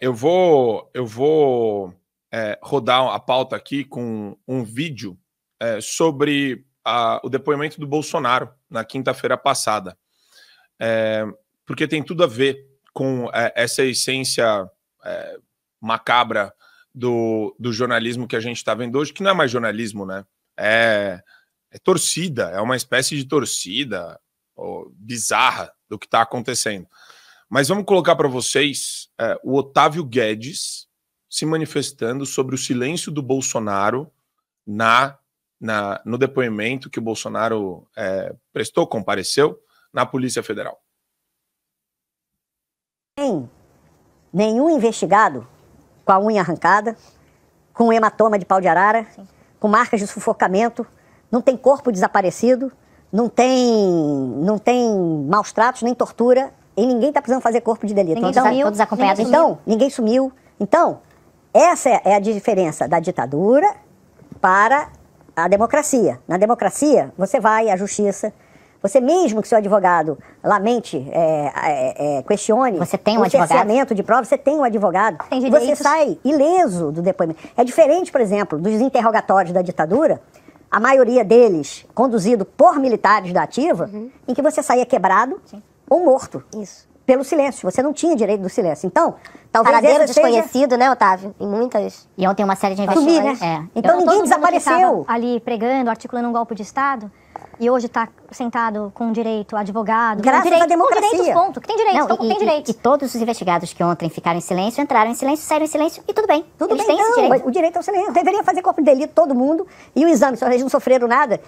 Eu vou rodar a pauta aqui com um vídeo sobre o depoimento do Bolsonaro na quinta-feira passada, porque tem tudo a ver com essa essência macabra do jornalismo que a gente está vendo hoje, que não é mais jornalismo, né? É torcida, é uma espécie de torcida bizarra do que está acontecendo. Mas vamos colocar para vocês o Otávio Guedes se manifestando sobre o silêncio do Bolsonaro no depoimento que o Bolsonaro prestou, compareceu na Polícia Federal. Tem nenhum investigado com a unha arrancada, com hematoma de pau de arara, com marcas de sufocamento, não tem corpo desaparecido, não tem maus tratos, nem tortura, e ninguém está precisando fazer corpo de delito. Ninguém sumiu, todos acompanhados. Então, ninguém sumiu. Então, essa é a diferença da ditadura para a democracia. Na democracia, você vai à justiça, você mesmo que seu advogado lamente, questione você tem um o advogado. cerceamento de provas, você tem um advogado, e você sai ileso do depoimento. É diferente, por exemplo, dos interrogatórios da ditadura, a maioria deles conduzido por militares da ativa, em que você saía quebrado ou morto. Isso. Pelo silêncio. Você não tinha direito do silêncio. Então, talvez paradeiro desconhecido, né, Otávio? Em muitas. E ontem uma série de investigações. Né? Então ninguém desapareceu. Ali pregando, articulando um golpe de Estado. E hoje está sentado com direito, advogado. Graças à democracia. Com direitos, ponto. Que tem direitos, não, tem direitos. E todos os investigados que ontem ficaram em silêncio, entraram em silêncio, saíram em silêncio e tudo bem. Eles têm esse direito. O direito ao silêncio. Deveria fazer corpo de delito todo mundo. E o exame, se eles não sofreram nada,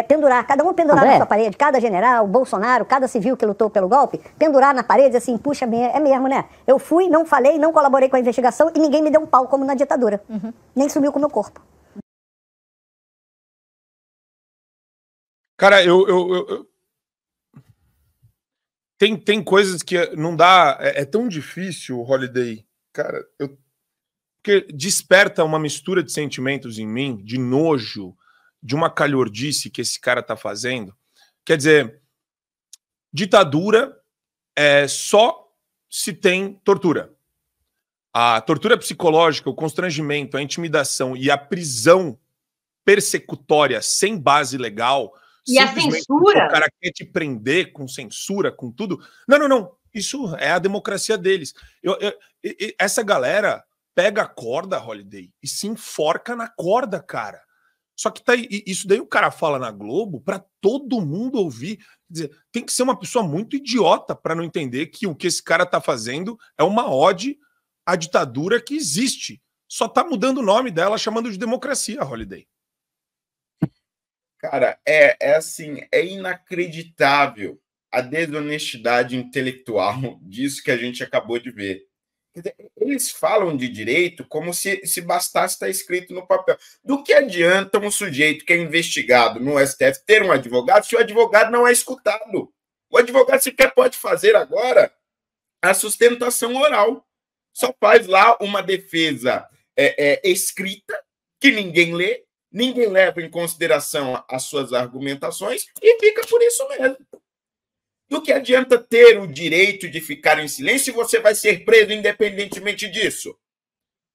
pendurar. Cada um pendurar na sua parede. Cada general, Bolsonaro, cada civil que lutou pelo golpe, pendurar na parede assim, puxa, é mesmo, né? Eu fui, não falei, não colaborei com a investigação e ninguém me deu um pau como na ditadura. Nem sumiu com o meu corpo. Cara, tem coisas que não dá... É tão difícil, Holiday. Cara, porque desperta uma mistura de sentimentos em mim, de nojo, de uma calhordice que esse cara tá fazendo. Quer dizer, ditadura só se tem tortura. A tortura psicológica, o constrangimento, a intimidação e a prisão persecutória sem base legal... E a censura? O cara quer te prender com censura, com tudo. Não. Isso é a democracia deles. Essa galera pega a corda, Holiday, e se enforca na corda, cara. Só que isso daí o cara fala na Globo para todo mundo ouvir. Quer dizer, tem que ser uma pessoa muito idiota para não entender que o que esse cara tá fazendo é uma ode à ditadura que existe. Só tá mudando o nome dela, chamando de democracia, Holiday. Cara, assim, é inacreditável a desonestidade intelectual disso que a gente acabou de ver. Quer dizer, eles falam de direito como se bastasse estar escrito no papel. Do que adianta um sujeito que é investigado no STF ter um advogado se o advogado não é escutado? O advogado sequer pode fazer agora a sustentação oral. Só faz lá uma defesa escrita, que ninguém lê, ninguém leva em consideração as suas argumentações e fica por isso mesmo. Do que adianta ter o direito de ficar em silêncio se você vai ser preso independentemente disso?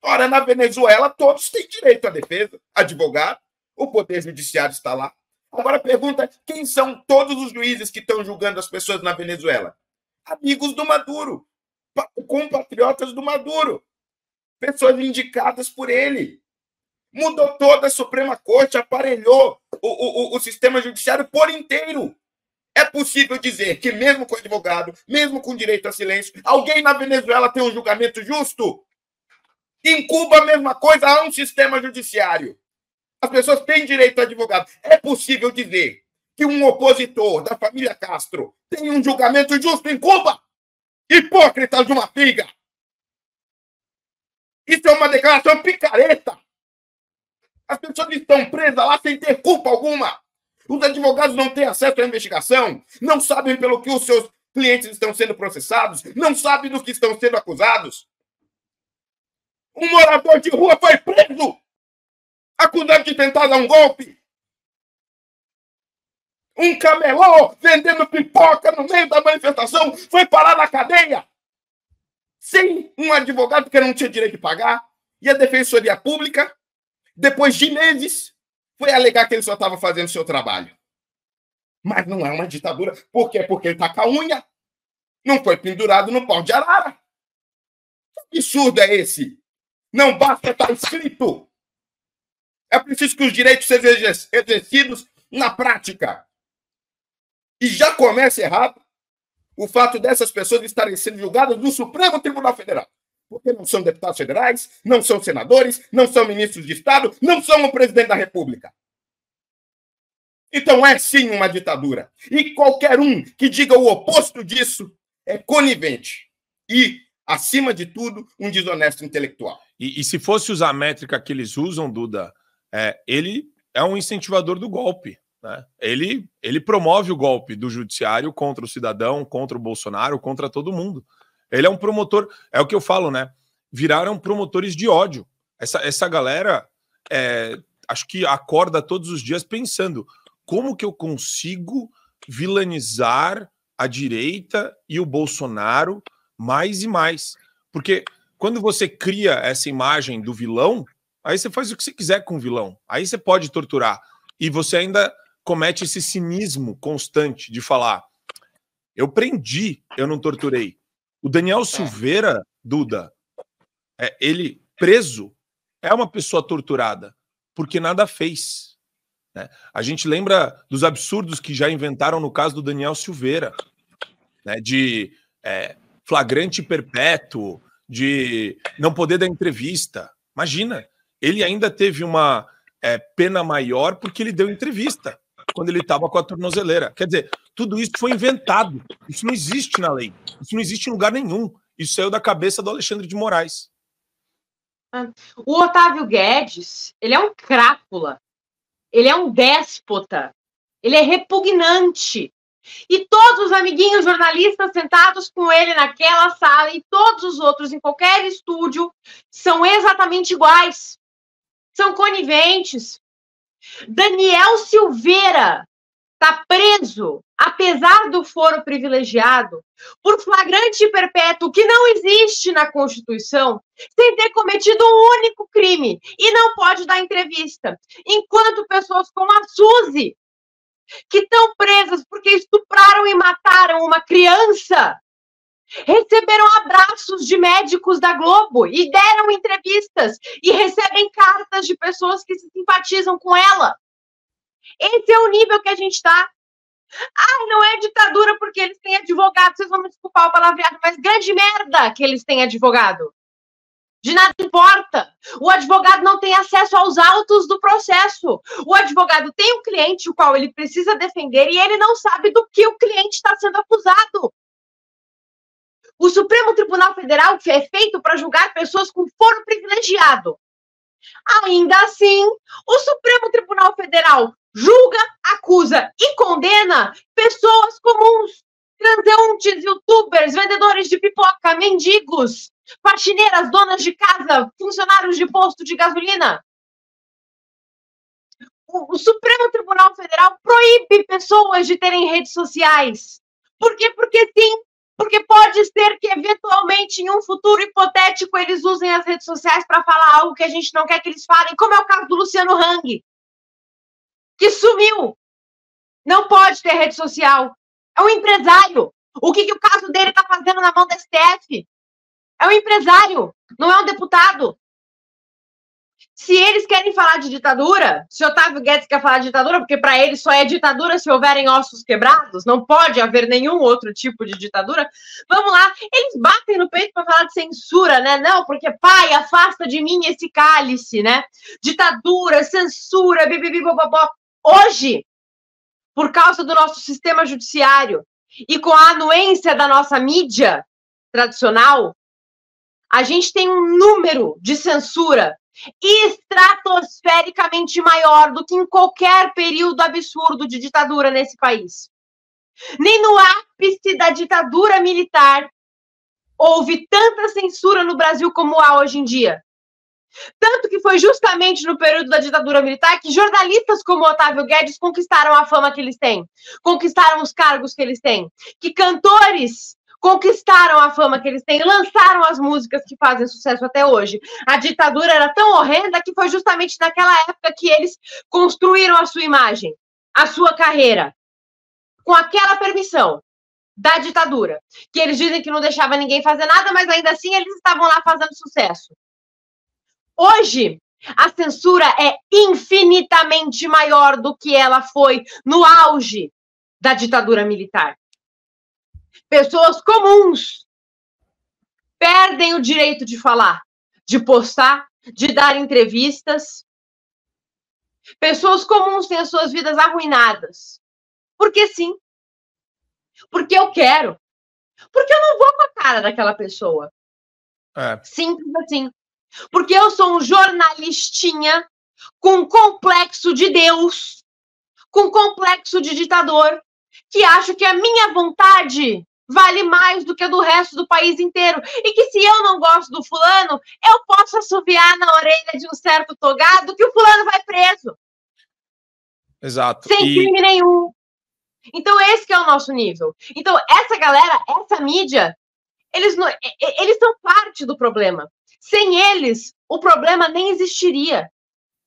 Ora, na Venezuela, todos têm direito à defesa, advogado, o poder judiciário está lá. Agora pergunta, quem são todos os juízes que estão julgando as pessoas na Venezuela? Amigos do Maduro, compatriotas do Maduro, pessoas indicadas por ele. Mudou toda a Suprema Corte, aparelhou o sistema judiciário por inteiro. É possível dizer que mesmo com advogado, mesmo com direito a silêncio, alguém na Venezuela tem um julgamento justo? Em Cuba, a mesma coisa, há um sistema judiciário. As pessoas têm direito a advogado. É possível dizer que um opositor da família Castro tem um julgamento justo em Cuba? Hipócritas de uma figa! Isso é uma declaração picareta. As pessoas estão presas lá sem ter culpa alguma. Os advogados não têm acesso à investigação, não sabem pelo que os seus clientes estão sendo processados, não sabem do que estão sendo acusados. Um morador de rua foi preso, acusado de tentar dar um golpe. Um camelô vendendo pipoca no meio da manifestação foi parar na cadeia. sem um advogado, porque não tinha direito de pagar, e a Defensoria Pública, depois de meses, foi alegar que ele só estava fazendo seu trabalho. Mas não é uma ditadura. Por quê? Porque ele está com a unha. Não foi pendurado no pau de arara. Que absurdo é esse? Não basta estar escrito. É preciso que os direitos sejam exercidos na prática. E já começa errado o fato dessas pessoas estarem sendo julgadas no Supremo Tribunal Federal. Porque não são deputados federais, não são senadores, não são ministros de Estado, não são o presidente da República. Então é sim uma ditadura. E qualquer um que diga o oposto disso é conivente. E, acima de tudo, um desonesto intelectual. E se fosse usar a métrica que eles usam, Duda, ele é um incentivador do golpe. Né? Ele promove o golpe do judiciário contra o cidadão, contra o Bolsonaro, contra todo mundo. Ele é um promotor, é o que eu falo, né? Viraram promotores de ódio. Essa galera, acho que acorda todos os dias pensando como que eu consigo vilanizar a direita e o Bolsonaro mais e mais. Porque quando você cria essa imagem do vilão, aí você faz o que você quiser com o vilão. Aí você pode torturar. E você ainda comete esse cinismo constante de falar: eu prendi, eu não torturei. O Daniel Silveira, Duda, ele preso, é uma pessoa torturada, porque nada fez. Né? A gente lembra dos absurdos que já inventaram no caso do Daniel Silveira, né? De flagrante perpétuo, de não poder dar entrevista. Imagina, ele ainda teve uma pena maior porque ele deu entrevista quando ele estava com a tornozeleira. Quer dizer, tudo isso foi inventado. Isso não existe na lei. Isso não existe em lugar nenhum. Isso saiu da cabeça do Alexandre de Moraes. O Otávio Guedes, ele é um crápula. Ele é um déspota. Ele é repugnante. E todos os amiguinhos jornalistas sentados com ele naquela sala e todos os outros em qualquer estúdio são exatamente iguais. São coniventes. Daniel Silveira está preso, apesar do foro privilegiado, por flagrante perpétuo que não existe na Constituição, sem ter cometido um único crime, e não pode dar entrevista. Enquanto pessoas como a Suzy, que estão presas porque estupraram e mataram uma criança, receberam abraços de médicos da Globo e deram entrevistas e recebem cartas de pessoas que se simpatizam com ela. Esse é o nível que a gente está. Não é ditadura porque eles têm advogado. Vocês vão me desculpar o palavreado, mas grande merda que eles têm advogado. De nada importa. O advogado não tem acesso aos autos do processo. O advogado tem um cliente o qual ele precisa defender e ele não sabe do que o cliente está sendo acusado. O Supremo Tribunal Federal, que é feito para julgar pessoas com foro privilegiado. Ainda assim, o Supremo Tribunal Federal julga, acusa e condena pessoas comuns, transeuntes, youtubers, vendedores de pipoca, mendigos, faxineiras, donas de casa, funcionários de posto de gasolina. O Supremo Tribunal Federal proíbe pessoas de terem redes sociais. Por quê? Porque sim. Porque pode ser que, eventualmente, em um futuro hipotético, eles usem as redes sociais para falar algo que a gente não quer que eles falem, como é o caso do Luciano Hang, que sumiu. Não pode ter rede social. É um empresário. O que o caso dele está fazendo na mão da STF? É um empresário, não é um deputado. Se eles querem falar de ditadura, se Otávio Guedes quer falar de ditadura, porque para ele só é ditadura se houverem ossos quebrados, não pode haver nenhum outro tipo de ditadura, vamos lá, eles batem no peito para falar de censura, né? Não, porque, pai, afasta de mim esse cálice, né? Ditadura, censura, bibibibobobó. Hoje, por causa do nosso sistema judiciário e com a anuência da nossa mídia tradicional, a gente tem um número de censura estratosfericamente maior do que em qualquer período absurdo de ditadura nesse país. Nem no ápice da ditadura militar houve tanta censura no Brasil como há hoje em dia. Tanto que foi justamente no período da ditadura militar que jornalistas como Otávio Guedes conquistaram a fama que eles têm, conquistaram os cargos que eles têm, que cantores conquistaram a fama que eles têm, lançaram as músicas que fazem sucesso até hoje. A ditadura era tão horrenda que foi justamente naquela época que eles construíram a sua imagem, a sua carreira, com aquela permissão da ditadura, que eles dizem que não deixava ninguém fazer nada, mas ainda assim eles estavam lá fazendo sucesso. Hoje, a censura é infinitamente maior do que ela foi no auge da ditadura militar. Pessoas comuns perdem o direito de falar, de postar, de dar entrevistas. Pessoas comuns têm as suas vidas arruinadas. Porque sim. Porque eu quero. Porque eu não vou com a cara daquela pessoa. Simples assim. Porque eu sou um jornalistinha com complexo de Deus, com complexo de ditador, que acho que a minha vontade vale mais do que a do resto do país inteiro. E que se eu não gosto do fulano, eu posso assoviar na orelha de um certo togado que o fulano vai preso. Exato. Sem crime nenhum. Então esse que é o nosso nível. Então essa galera, essa mídia, eles são parte do problema. Sem eles, o problema nem existiria.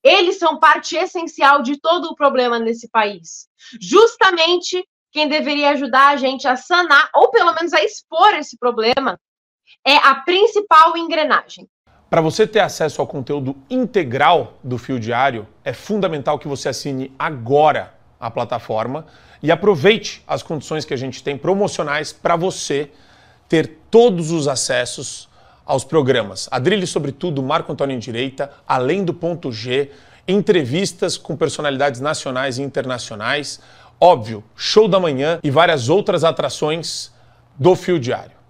Eles são parte essencial de todo o problema nesse país. Justamente quem deveria ajudar a gente a sanar, ou pelo menos a expor esse problema, é a principal engrenagem. Para você ter acesso ao conteúdo integral do Fio Diário, é fundamental que você assine agora a plataforma e aproveite as condições que a gente tem promocionais para você ter todos os acessos aos programas Adrilles sobre Tudo, Marco Antônio em Direita, Além do Ponto G, entrevistas com personalidades nacionais e internacionais, óbvio, Show da Manhã e várias outras atrações do Fio Diário.